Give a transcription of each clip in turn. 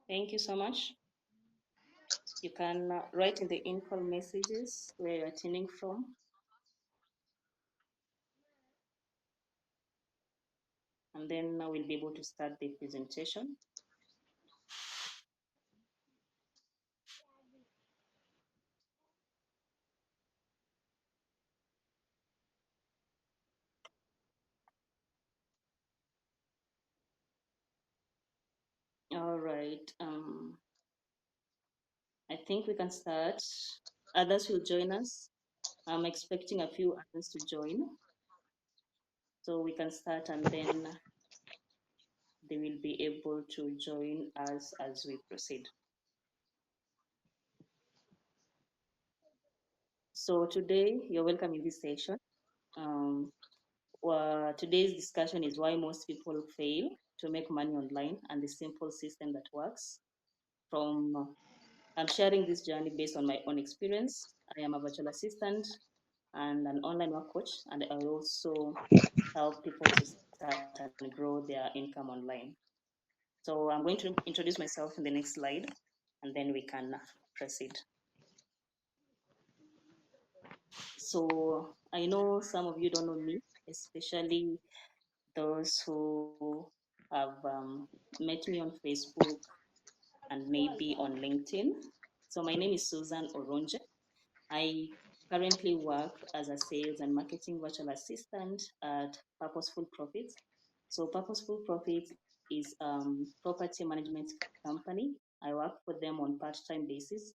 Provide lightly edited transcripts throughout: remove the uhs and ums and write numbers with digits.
Thank you so much. You can write in the info messages where you're attending from. And then we'll be able to start the presentation. All right. I think we can start. Others will join us. I'm expecting a few others to join. So we can start and then they will be able to join us as we proceed. So today, you're welcome in this session. Today's discussion is why most people fail to make money online and the simple system that works. I'm sharing this journey based on my own experience. I am a virtual assistant and an online work coach, and I also help people to start and grow their income online. So I'm going to introduce myself in the next slide, and then we can proceed. So I know some of you don't know me, especially those who have met me on Facebook and maybe on LinkedIn. So my name is Susan Oronje. I currently work as a sales and marketing virtual assistant at Purposeful Profits. So Purposeful Profits is property management company. I work for them on part-time basis.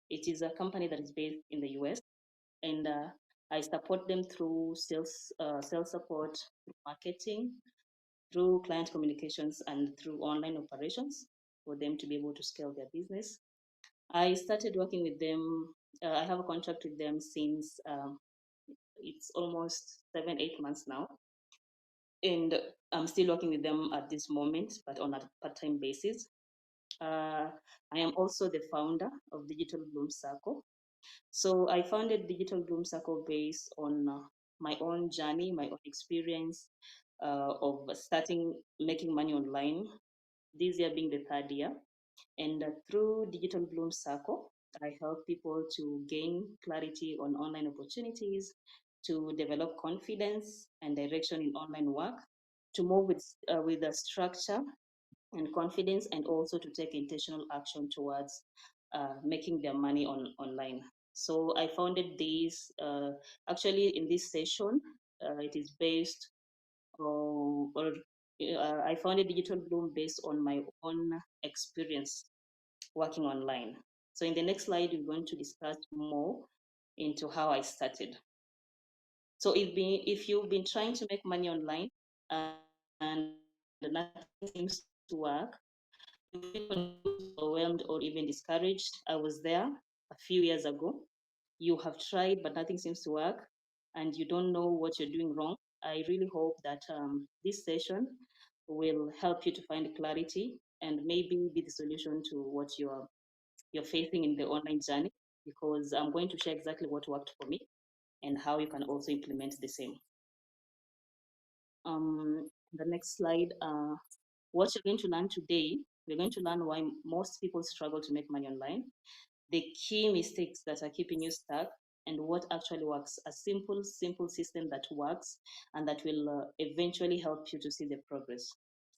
It is a company that is based in the US, and I support them through sales support, through marketing, through client communications, and through online operations for them to be able to scale their business. I started working with them. I have a contract with them since it's almost 7-8 months now, and I'm still working with them at this moment, but on a part-time basis. I am also the founder of Digital Bloom Circle. So I founded Digital Bloom Circle based on my own journey, my own experience of starting making money online. This year being the third year, and through Digital Bloom Circle, I help people to gain clarity on online opportunities, to develop confidence and direction in online work, to move with a structure and confidence, and also to take intentional action towards making their money online. So I founded this, actually in this session, it is based or I founded Digital Bloom based on my own experience working online. So in the next slide, we're going to discuss more into how I started. So if you've been trying to make money online and nothing seems to work, you feel confused, overwhelmed, or even discouraged. I was there a few years ago. You have tried, but nothing seems to work, and you don't know what you're doing wrong. I really hope that this session will help you to find clarity and maybe be the solution to what you're facing in the online journey, because I'm going to share exactly what worked for me and how you can also implement the same. The next slide, what you're going to learn today, we're going to learn why most people struggle to make money online, the key mistakes that are keeping you stuck, and what actually works, a simple system that works and that will eventually help you to see the progress.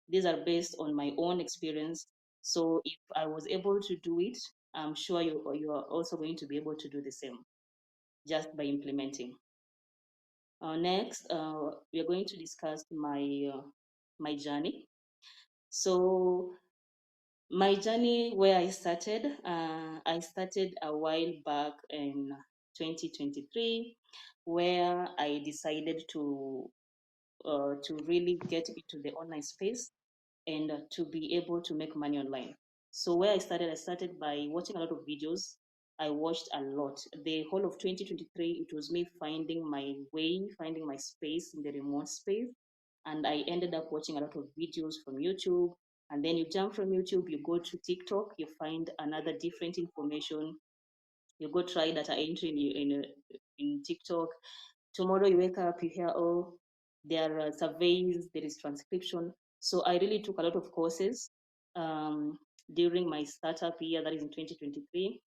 These are based on my own experience. So if I was able to do it, I'm sure you are also going to be able to do the same just by implementing. Next, we are going to discuss my journey. So my journey, where I started a while back in 2023, where I decided to really get into the online space and to be able to make money online. So where I started by watching a lot of videos. I watched a lot. The whole of 2023, it was me finding my way, finding my space in the remote space. And I ended up watching a lot of videos from YouTube. And then you jump from YouTube, you go to TikTok, you find another different information. You go try data entry in TikTok. Tomorrow you wake up, you hear, oh, there are surveys, there is transcription. So I really took a lot of courses um, during my startup year, that is in 2023.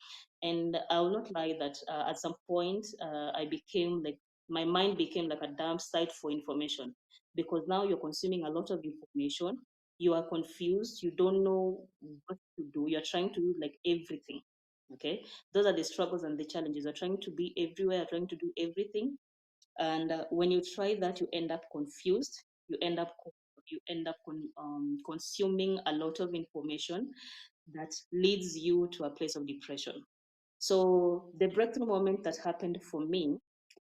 And I will not lie that at some point I became like, my mind became like a dump site for information, because now you're consuming a lot of information. You are confused, you don't know what to do, you're trying to do like everything. Okay, those are the struggles and the challenges. You're trying to be everywhere, trying to do everything, and when you try that, you end up confused. You end up consuming a lot of information that leads you to a place of depression. So the breakthrough moment that happened for me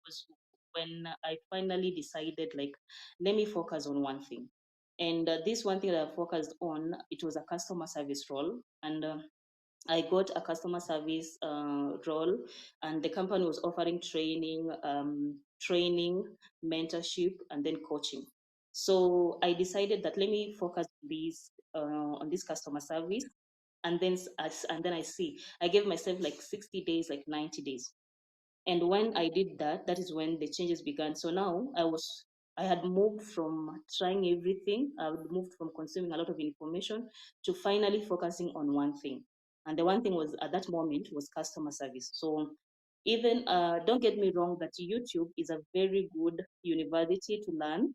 was when I finally decided, like, let me focus on one thing. And this one thing that I focused on, it was a customer service role. And I got a customer service role, and the company was offering training, mentorship, and then coaching. So I decided that let me focus on this customer service, and then I see. I gave myself like 60 days, like 90 days. And when I did that, that is when the changes began. So now I had moved from trying everything. I had moved from consuming a lot of information to finally focusing on one thing. And the one thing was at that moment was customer service. So even don't get me wrong that YouTube is a very good university to learn,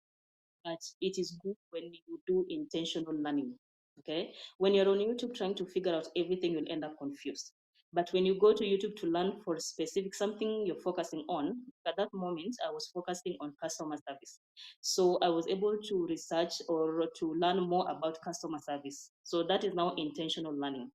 but it is good when you do intentional learning. Okay, when you're on YouTube trying to figure out everything, you'll end up confused. But when you go to YouTube to learn for specific something you're focusing on, at that moment I was focusing on customer service. So I was able to research or to learn more about customer service. So that is now intentional learning.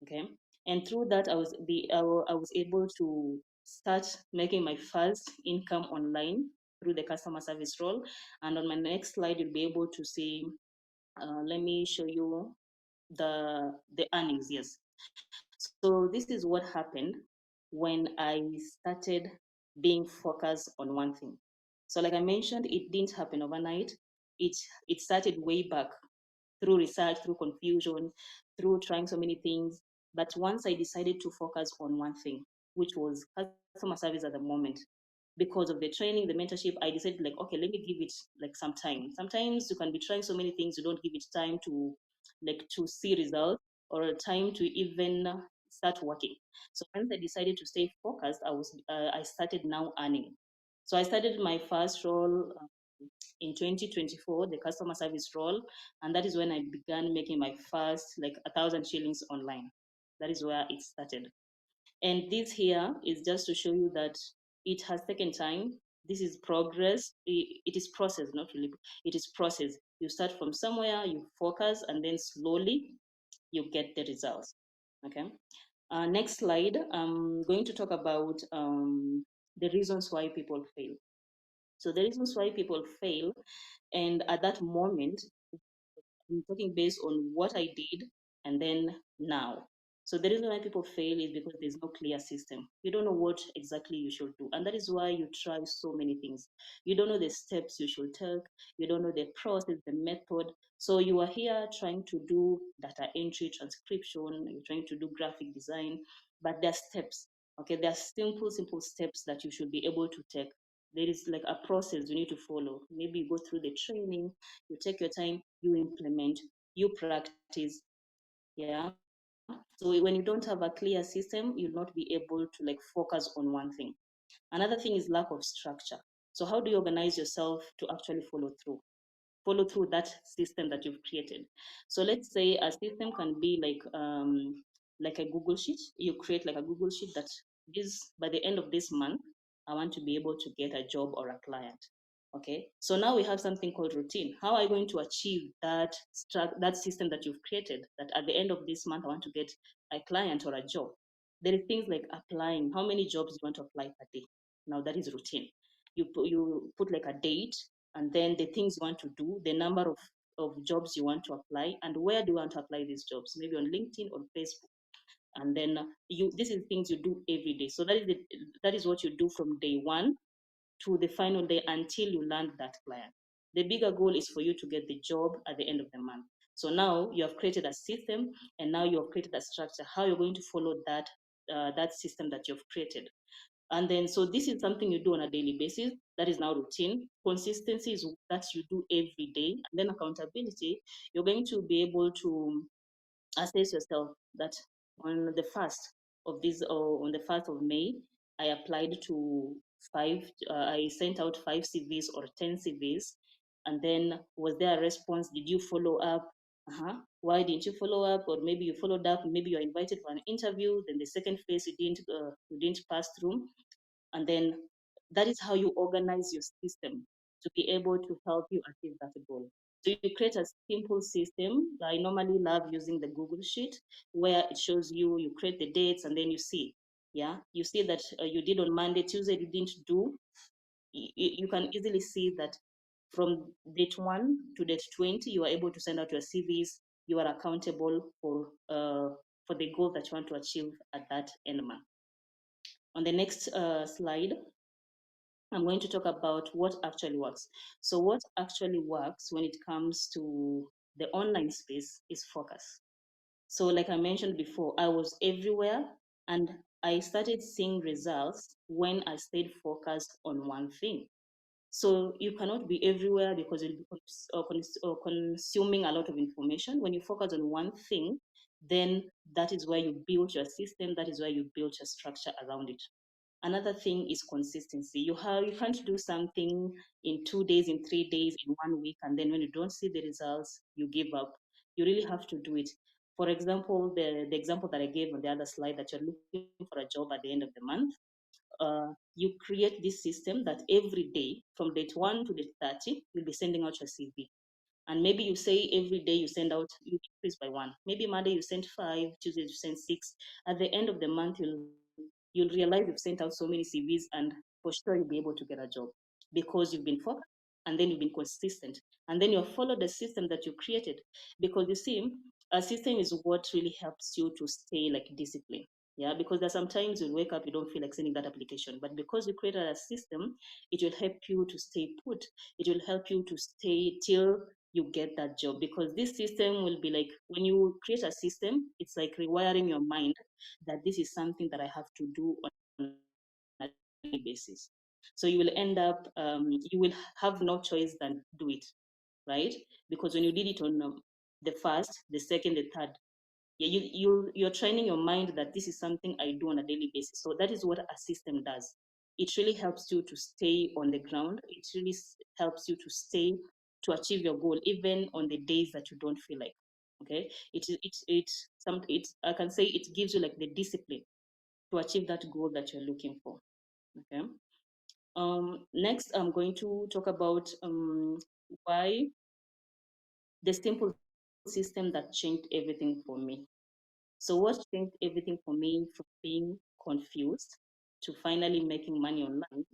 Okay, and through that I was able to start making my first income online through the customer service role. And on my next slide you'll be able to see, let me show you the earnings. Yes, so this is what happened when I started being focused on one thing. So like I mentioned, it didn't happen overnight. It started way back, through research, through confusion, through trying so many things. But once I decided to focus on one thing, which was customer service at the moment, because of the training, the mentorship, I decided like, okay, let me give it like some time. Sometimes you can be trying so many things, you don't give it time to like to see results or time to even start working. So once I decided to stay focused, I started now earning. So I started my first role in 2024, the customer service role, and that is when I began making my first like 1,000 shillings online. That is where it started. And this here is just to show you that it has taken time. This is progress. It is process, not really. It is process. You start from somewhere, you focus, and then slowly you get the results. Okay. Next slide. I'm going to talk about the reasons why people fail. So the reasons why people fail, and at that moment, I'm talking based on what I did and then now. So the reason why people fail is because there's no clear system. You don't know what exactly you should do. And that is why you try so many things. You don't know the steps you should take. You don't know the process, the method. So you are here trying to do data entry, transcription, you're trying to do graphic design, but there are steps. Okay, there are simple steps that you should be able to take. There is like a process you need to follow. Maybe you go through the training, you take your time, you implement, you practice. Yeah. So when you don't have a clear system, you'll not be able to like focus on one thing. Another thing is lack of structure. So how do you organize yourself to actually follow through that system that you've created? So let's say a system can be like a Google sheet. You create like a Google sheet that this by the end of this month, I want to be able to get a job or a client. Okay, so now we have something called routine. How are you going to achieve that system that you've created, that at the end of this month I want to get a client or a job? There is things like applying. How many jobs you want to apply per day? Now that is routine. You put like a date, and then the things you want to do, the number of jobs you want to apply, and where do you want to apply these jobs? Maybe on LinkedIn or Facebook. And then you this is things you do every day. So that is what you do from day one to the final day until you land that client. The bigger goal is for you to get the job at the end of the month. So now you have created a system, and now you have created a structure. How you're going to follow that system that you've created. And then, so this is something you do on a daily basis. That is now routine. Consistency is that you do every day. And then accountability, you're going to be able to assess yourself that on the first of this, or on the 1st of May, I applied to I sent out 5 CVs or 10 CVs. And then, was there a response? Did you follow up? Why didn't you follow up? Or maybe you followed up, maybe you're invited for an interview, then the second phase you didn't pass through. And then that is how you organize your system to be able to help you achieve that goal. So you create a simple system. I normally love using the Google Sheet, where it shows you, you create the dates, and then you see, yeah, you see that you did on Monday, Tuesday you didn't do. You can easily see that from date 1 to date 20, you are able to send out your CVs. You are accountable for the goal that you want to achieve at that end month. On the next slide, I'm going to talk about what actually works. So, what actually works when it comes to the online space is focus. So, like I mentioned before, I was everywhere, and I started seeing results when I stayed focused on one thing. So, you cannot be everywhere because you'll be consuming a lot of information. When you focus on one thing, then that is where you build your system, that is where you build your structure around it. Another thing is consistency. You can't do something in 2 days, in 3 days, in 1 week, and then when you don't see the results, you give up. You really have to do it. For example, the example that I gave on the other slide, that you're looking for a job at the end of the month, you create this system that every day from date 1 to date 30, you'll be sending out your CV. And maybe you say every day you send out, you increase by one. Maybe Monday you send 5, Tuesday you send 6. At the end of the month, you'll realize you've sent out so many CVs, and for sure you'll be able to get a job because you've been focused, and then you've been consistent, and then you follow the system that you created. Because you see, a system is what really helps you to stay like disciplined. Yeah, because there's sometimes you wake up, you don't feel like sending that application, but because you created a system, it will help you to stay put. It will help you to stay till you get that job, because this system will be like, when you create a system, it's like rewiring your mind that this is something that I have to do on a daily basis. So you will end up, you will have no choice than do it, right? Because when you did it on the first, the second, the third, yeah, you're training your mind that this is something I do on a daily basis. So that is what a system does. It really helps you to stay on the ground. It really helps you to stay, to achieve your goal even on the days that you don't feel like. Okay, it I can say it gives you like the discipline to achieve that goal that you're looking for. Okay. Next, I'm going to talk about why the simple system that changed everything for me. So what changed everything for me from being confused to finally making money online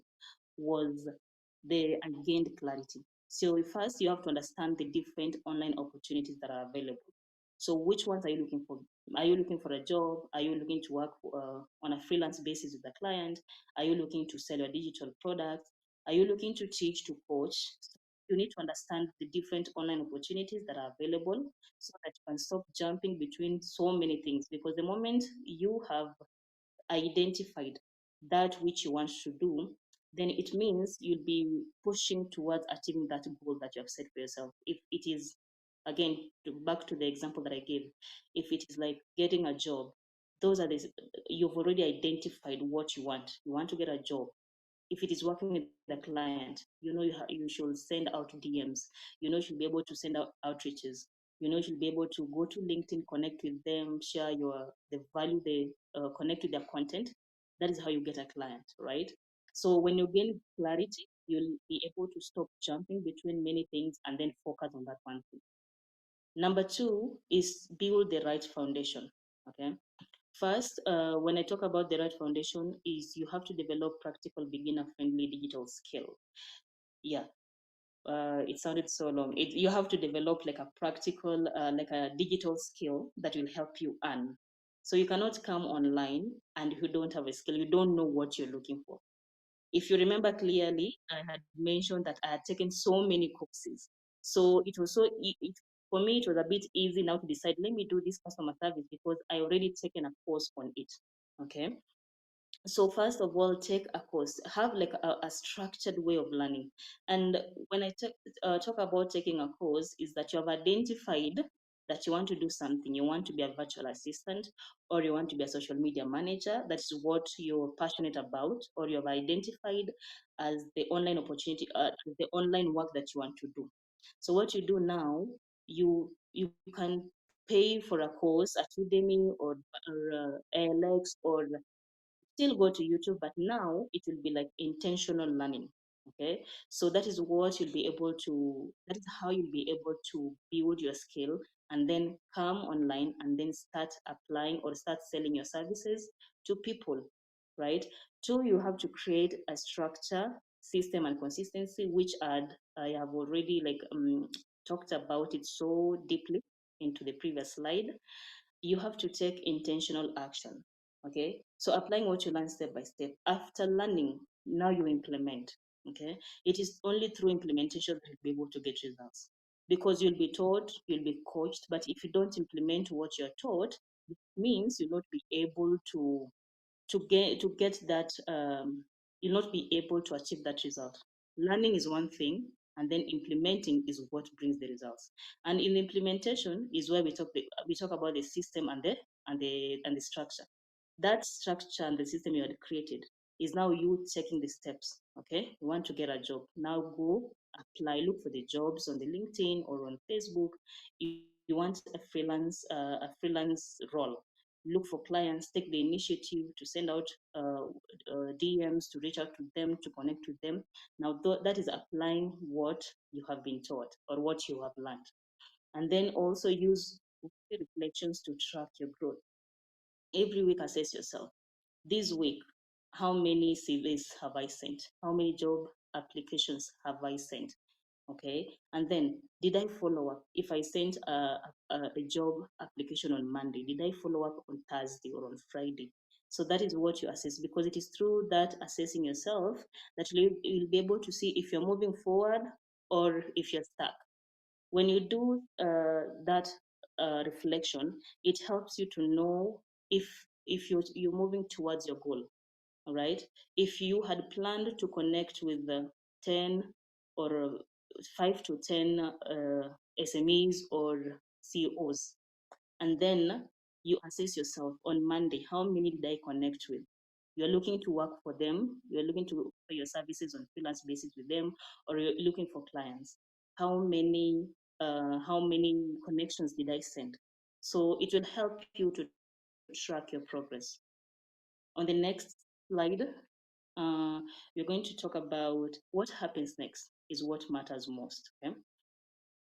was I gained clarity. So first you have to understand the different online opportunities that are available. So which ones are you looking for? Are you looking for a job? Are you looking to work on a freelance basis with a client? Are you looking to sell your digital products? Are you looking to teach, to coach? You need to understand the different online opportunities that are available so that you can stop jumping between so many things. Because the moment you have identified that which you want to do, then it means you'll be pushing towards achieving that goal that you have set for yourself. If it is, again, back to the example that I gave, if it is like getting a job, those are the, you've already identified what you want. You want to get a job. If it is working with a client, you should send out DMs. You should be able to send out outreaches. You should be able to go to LinkedIn, connect with them, share the value they connect with their content. That is how you get a client, right? So when you gain clarity, you'll be able to stop jumping between many things and then focus on that one thing. Number two is build the right foundation. Okay. First, when I talk about the right foundation, is you have to develop practical, beginner-friendly digital skill. Yeah, it sounded so long. You have to develop like a practical, like a digital skill that will help you earn. So you cannot come online and you don't have a skill, you don't know what you're looking for. If you remember clearly, I had mentioned that I had taken so many courses. So it was for me, it was a bit easy now to decide, let me do this customer service because I already taken a course on it. Okay. So first of all, take a course, have like a structured way of learning. And when I talk about taking a course, is that you have identified that you want to do something. You want to be a virtual assistant, or you want to be a social media manager. That is what you're passionate about, or you have identified as the online opportunity, the online work that you want to do. So what you do now, you can pay for a course at Udemy, or ALX, or still go to YouTube, but now it will be like intentional learning. Okay, so that is what you'll be able to, that is how you'll be able to build your skill and then come online and then start applying or start selling your services to people, right? Two, you have to create a structure, system, and consistency, which I have already like talked about it so deeply into the previous slide. You have to take intentional action. Okay, so applying what you learn step by step. After learning, now you implement. Okay, it is only through implementation that you'll be able to get results, because you'll be taught, you'll be coached, but if you don't implement what you're taught, it means you'll not be able to get that, you'll not be able to achieve that result. Learning is one thing, and then implementing is what brings the results. And in implementation is where we talk about the system and the structure. That structure and the system you had created is now you taking the steps. Okay, you want to get a job, now go apply, look for the jobs on the LinkedIn or on Facebook. You want a freelance role, look for clients, take the initiative to send out DMs, to reach out to them, to connect with them. Now that is applying what you have been taught or what you have learned. And then also use reflections to track your growth. Every week assess yourself. This week, how many CVs have I sent? How many job applications have I sent? Okay, and then did I follow up? If I sent a job application on Monday, did I follow up on Thursday or on Friday? So that is what you assess, because it is through that assessing yourself that you'll be able to see if you're moving forward or if you're stuck. When you do that reflection, it helps you to know if you're moving towards your goal. All right. If you had planned to connect with the 10 or 5 to 10 SMEs or CEOs, and then you assess yourself on Monday, how many did I connect with? You're looking to work for them, you're looking to for your services on freelance basis with them, or you're looking for clients. How many connections did I send? So it will help you to track your progress. On the next slide, uh, we're going to talk about what happens next is what matters most. Okay?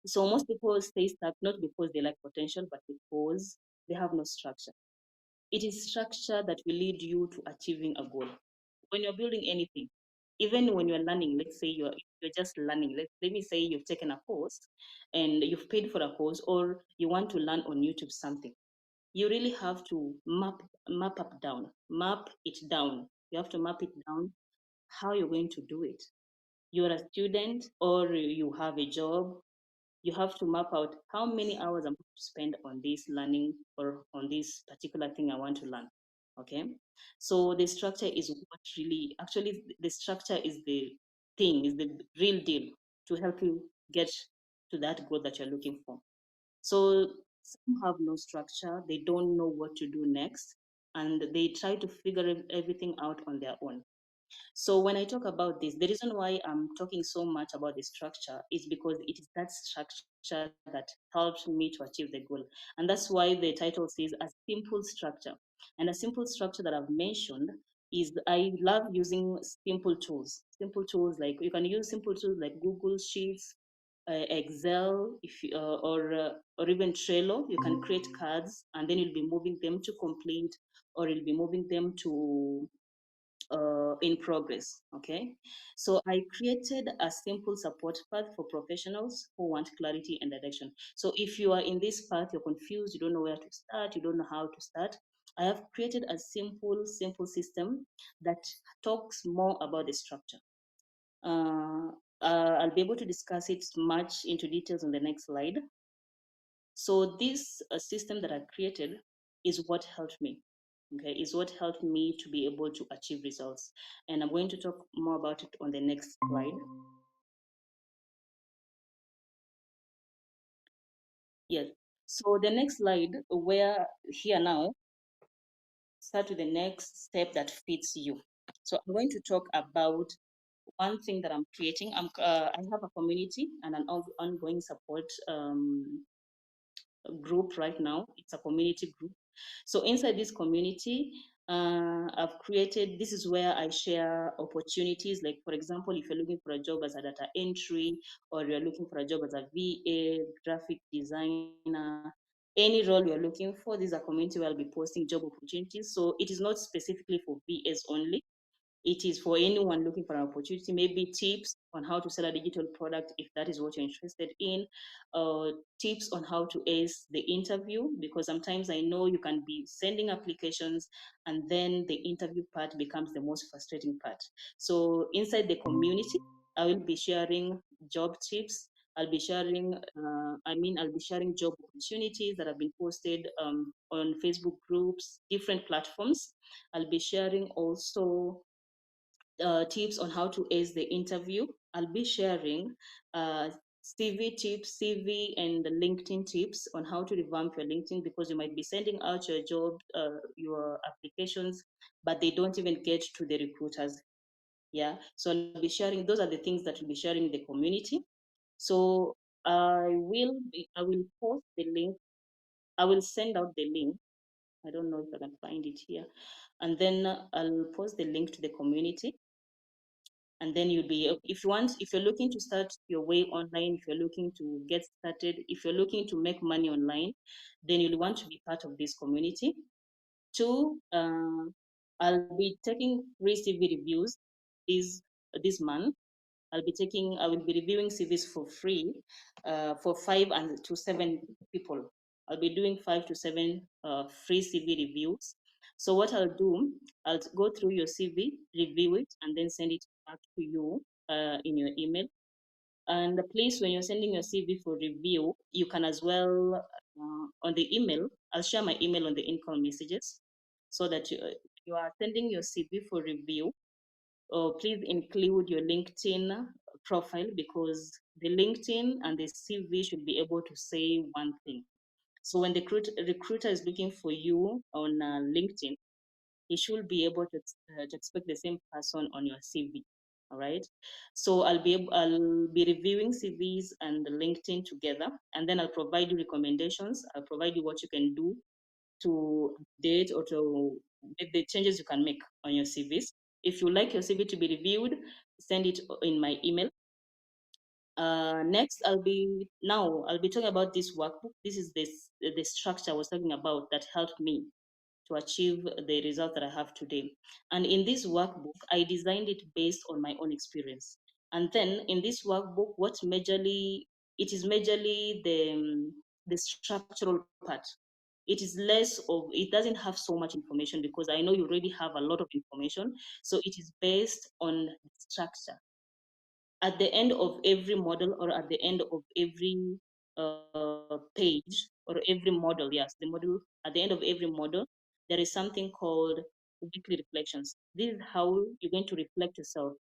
So most people stay stuck not because they lack potential, but because they have no structure. It is structure that will lead you to achieving a goal. When you're building anything, even when you're learning, let's say you're just learning. Let me say you've taken a course and you've paid for a course, or you want to learn on YouTube something. You really have to map it down. You have to map it down how you're going to do it. You're a student or you have a job, you have to map out how many hours I'm going to spend on this learning or on this particular thing I want to learn. Okay. So the structure is what really, actually, the structure is the thing, is the real deal to help you get to that goal that you're looking for. So some have no structure, they don't know what to do next, and they try to figure everything out on their own. So when I talk about this, the reason why I'm talking so much about the structure is because it is that structure that helped me to achieve the goal. And that's why the title says a simple structure. And a simple structure that I've mentioned is I love using simple tools. Simple tools, like you can use simple tools like Google Sheets, Excel, or even Trello. You can create cards and then you'll be moving them to complete, or you'll be moving them to in progress. Okay, so I created a simple support path for professionals who want clarity and direction. So if you are in this path, you're confused, you don't know where to start, you don't know how to start, I have created a simple system that talks more about the structure. uh, I'll be able to discuss it much into details on the next slide. So this system that I created is what helped me. Okay, is what helped me to be able to achieve results. And I'm going to talk more about it on the next slide. Yes. So the next slide, where here now, start with the next step that fits you. So I'm going to talk about one thing that I'm creating. I have a community and an ongoing support group right now. It's a community group. So inside this community, I've created, this is where I share opportunities. Like, for example, if you're looking for a job as a data entry, or you're looking for a job as a VA, graphic designer, any role you're looking for, this is a community where I'll be posting job opportunities. So it is not specifically for VAs only. It is for anyone looking for an opportunity, maybe tips on how to sell a digital product if that is what you're interested in, tips on how to ace the interview, because sometimes I know you can be sending applications and then the interview part becomes the most frustrating part. So inside the community, I will be sharing job tips. I'll be sharing job opportunities that have been posted on Facebook groups, different platforms. I'll be sharing also tips on how to ace the interview. I'll be sharing CV tips, CV and LinkedIn tips on how to revamp your LinkedIn, because you might be sending out your job, your applications, but they don't even get to the recruiters. Yeah, so I'll be sharing. Those are the things that we'll be sharing in the community. So I will post the link. I will send out the link. I don't know if I can find it here, and then I'll post the link to the community, and then you'll be, if you're looking to start your way online, if you're looking to get started, if you're looking to make money online, then you'll want to be part of this community. Two, I'll be taking free CV reviews this month. I will be reviewing CVs for free for 5 to 7 people. I'll be doing 5 to 7 free CV reviews. So what I'll do, I'll go through your CV, review it, and then send it back to you in your email. And please, when you're sending your CV for review, you can as well, on the email, I'll share my email on the income messages, so that you are sending your CV for review. Please include your LinkedIn profile, because the LinkedIn and the CV should be able to say one thing. So when the recruiter is looking for you on LinkedIn, he should be able to expect the same person on your CV. All right. So I'll be reviewing CVs and LinkedIn together, and then I'll provide you recommendations. I'll provide you what you can do to update or to make the changes you can make on your CVs. If you like your CV to be reviewed, send it in my email. Next, I'll be talking about this workbook. This is the structure I was talking about that helped me to achieve the result that I have today. And in this workbook, I designed it based on my own experience. And then in this workbook, it is majorly the structural part. It doesn't have so much information, because I know you already have a lot of information. So it is based on structure. At the end of every model, or at the end of every page, or every model, yes, the model, at the end of every model, there is something called weekly reflections. This is how you're going to reflect yourself.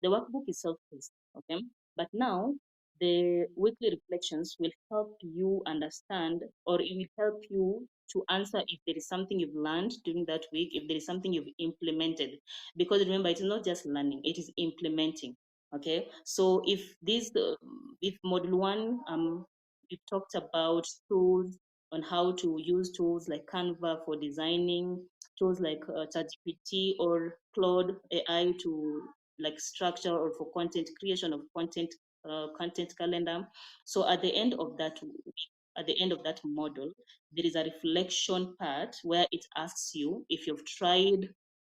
The workbook is self-paced, okay? But now the weekly reflections will help you understand, or it will help you to answer if there is something you've learned during that week, if there is something you've implemented. Because remember, it's not just learning, it is implementing. Okay, so if module one, we've talked about tools, on how to use tools like Canva for designing, tools like ChatGPT or Claude AI to like structure, or for content creation of content calendar. So at the end of that week, at the end of that model, there is a reflection part where it asks you if you've tried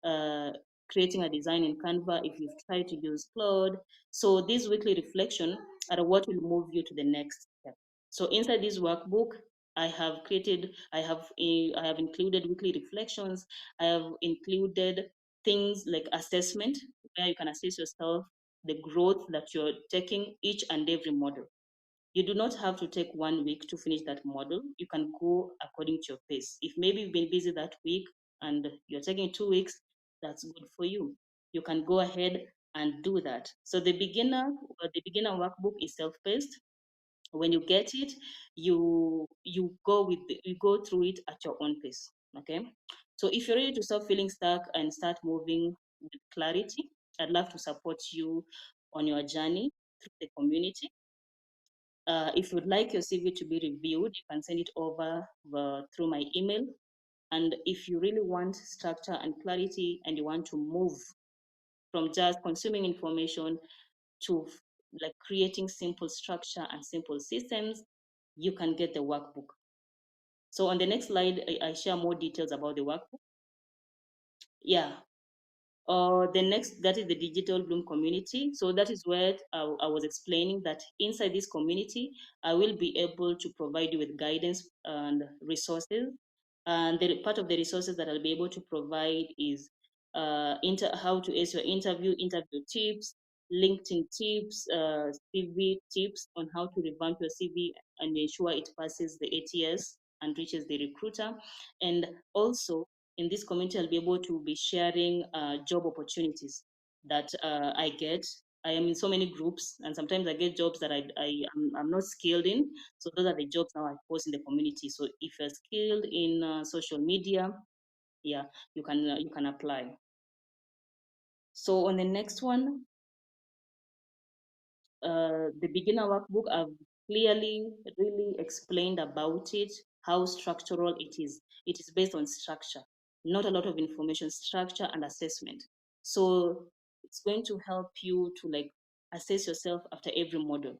uh, creating a design in Canva, if you've tried to use Claude. So these weekly reflection are what will move you to the next step. So inside this workbook, I have included weekly reflections. I have included things like assessment, where you can assess yourself, the growth that you're taking each and every model. You do not have to take 1 week to finish that model. You can go according to your pace. If maybe you've been busy that week, and you're taking 2 weeks, that's good for you. You can go ahead and do that. So the beginner workbook is self-paced. When you get it, you go through it at your own pace. Okay. So if you're ready to stop feeling stuck and start moving with clarity, I'd love to support you on your journey through the community. If you'd like your CV to be reviewed, you can send it over through my email. And if you really want structure and clarity and you want to move from just consuming information to like creating simple structure and simple systems, you can get the workbook. So on the next slide, I share more details about the workbook. Yeah. The next, that is the Digital Bloom community. So that is where I was explaining that inside this community, I will be able to provide you with guidance and resources. And the part of the resources that I'll be able to provide is how to ace your interview tips, LinkedIn tips, CV tips on how to revamp your CV and ensure it passes the ATS and reaches the recruiter. And also, in this community, I'll be able to be sharing job opportunities that I get. I am in so many groups, and sometimes I get jobs that I'm not skilled in. So those are the jobs now I post in the community. So if you're skilled in social media, yeah, you can apply. So on the next one, the beginner workbook, I've clearly really explained about it, how structural it is. It is based on structure, not a lot of information, structure and assessment. So it's going to help you to like assess yourself after every module.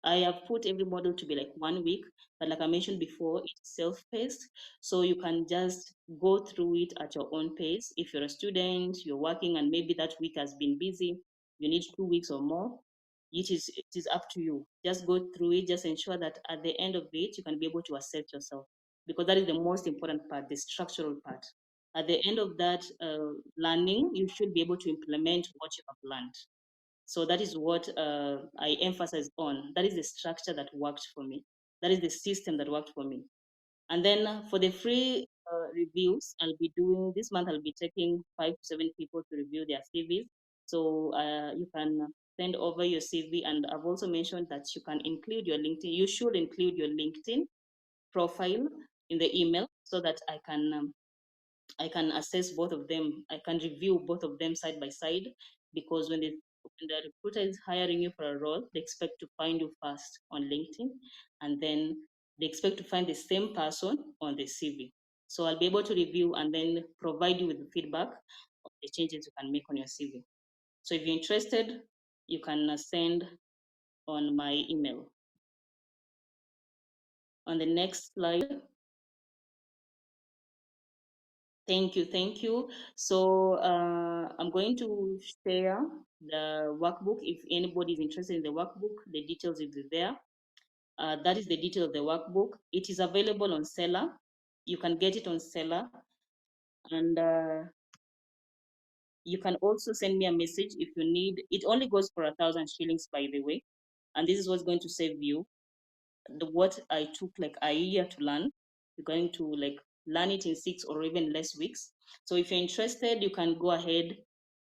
I have put every model to be like 1 week, but like I mentioned before, it's self-paced. So you can just go through it at your own pace. If you're a student, you're working, and maybe that week has been busy, you need 2 weeks or more. It is up to you. Just go through it. Just ensure that at the end of it, you can be able to assess yourself, because that is the most important part, the structural part. At the end of that learning, you should be able to implement what you have learned. So that is what I emphasize on. That is the structure that worked for me. That is the system that worked for me. And then for the free reviews, I'll be doing this month, I'll be taking 5 to 7 people to review their CVs. So you can send over your CV. And I've also mentioned that you can include your LinkedIn. You should include your LinkedIn profile in the email so that I can assess both of them. I can review both of them side by side, because when the recruiter is hiring you for a role, they expect to find you first on LinkedIn, and then they expect to find the same person on the CV. So I'll be able to review and then provide you with feedback of the changes you can make on your CV. So if you're interested, you can send on my email. On the next slide. Thank you, thank you. So I'm going to share the workbook. If anybody is interested in the workbook, the details will be there. That is the detail of the workbook. It is available on Seller. You can get it on Seller, and you can also send me a message if you need. It only goes for 1,000 shillings, by the way, and this is what's going to save you. What I took like a year to learn, you're going to like learn it in 6 or even less weeks. So if you're interested, you can go ahead,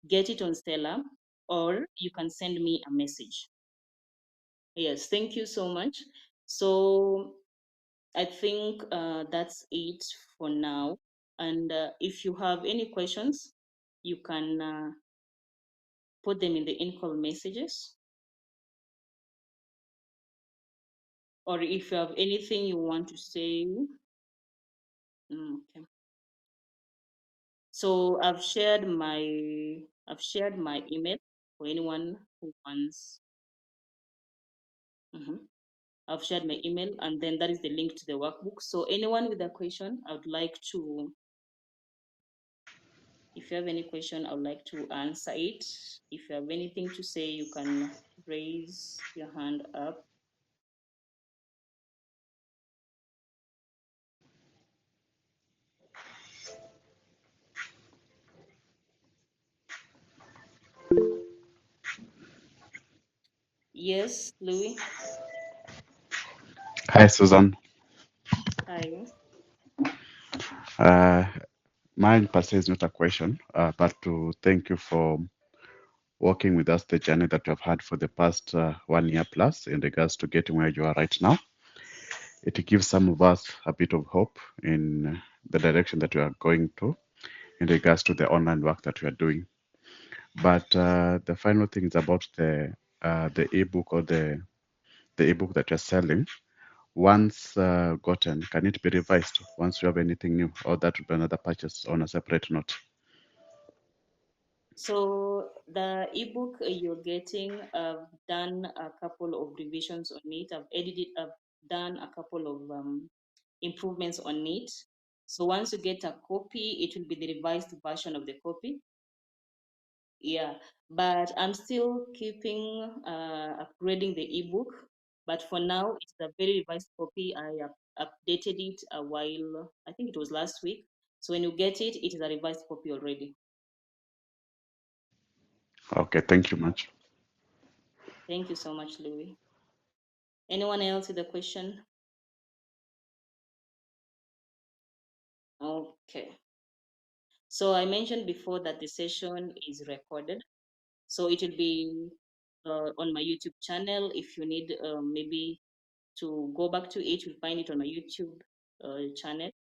get it on Stella, or you can send me a message. Yes, thank you so much. So I think that's it for now. And if you have any questions, you can put them in the in-call messages. Or if you have anything you want to say. Okay. So I've shared my email for anyone who wants. Mhm. I've shared my email, and then that is the link to the workbook. So anyone with a question, I would like to. If you have any question, I would like to answer it. If you have anything to say, you can raise your hand up. Yes, Louis. Hi, Susan. Hi. Uh, Mine per se is not a question, but to thank you for walking with us the journey that you have had for the past 1 year plus in regards to getting where you are right now. It gives some of us a bit of hope in the direction that we are going to in regards to the online work that we are doing. But the final thing is about the ebook or the ebook that you're selling. Once gotten, can it be revised once you have anything new, or that would be another purchase on a separate note? So the ebook you're getting, I've done a couple of revisions on it. I've done a couple of improvements on it. So once you get a copy, it will be the revised version of the copy. Yeah, but I'm still keeping upgrading the ebook. But for now, it's a very revised copy. I updated it a while, I think it was last week. So when you get it, it is a revised copy already. Okay, thank you much. Thank you so much, Louis. Anyone else with a question? Okay. So I mentioned before that the session is recorded. So it will be on my YouTube channel. If you need maybe to go back to it, you'll find it on my YouTube channel.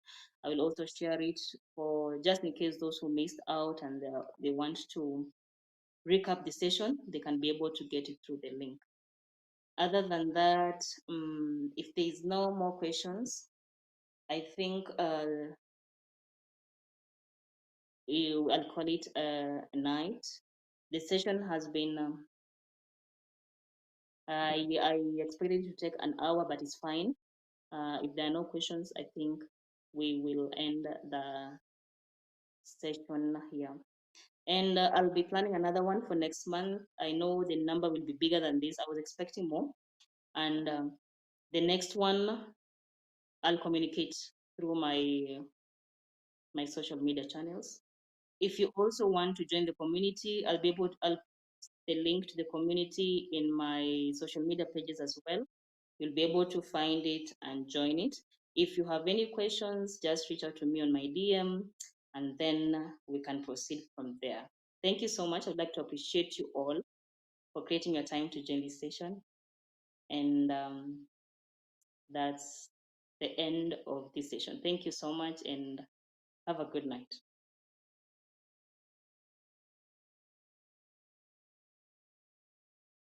I will also share it for just in case those who missed out and they want to recap the session, they can be able to get it through the link. Other than that, if there is no more questions, I think I'll call it a night. The session has been, I expected it to take an hour, but it's fine. If there are no questions, I think we will end the session here. And I'll be planning another one for next month. I know the number will be bigger than this. I was expecting more. And the next one, I'll communicate through my social media channels. If you also want to join the community, I'll the link to the community in my social media pages as well. You'll be able to find it and join it. If you have any questions, just reach out to me on my DM and then we can proceed from there. Thank you so much. I'd like to appreciate you all for creating your time to join this session. And that's the end of this session. Thank you so much and have a good night.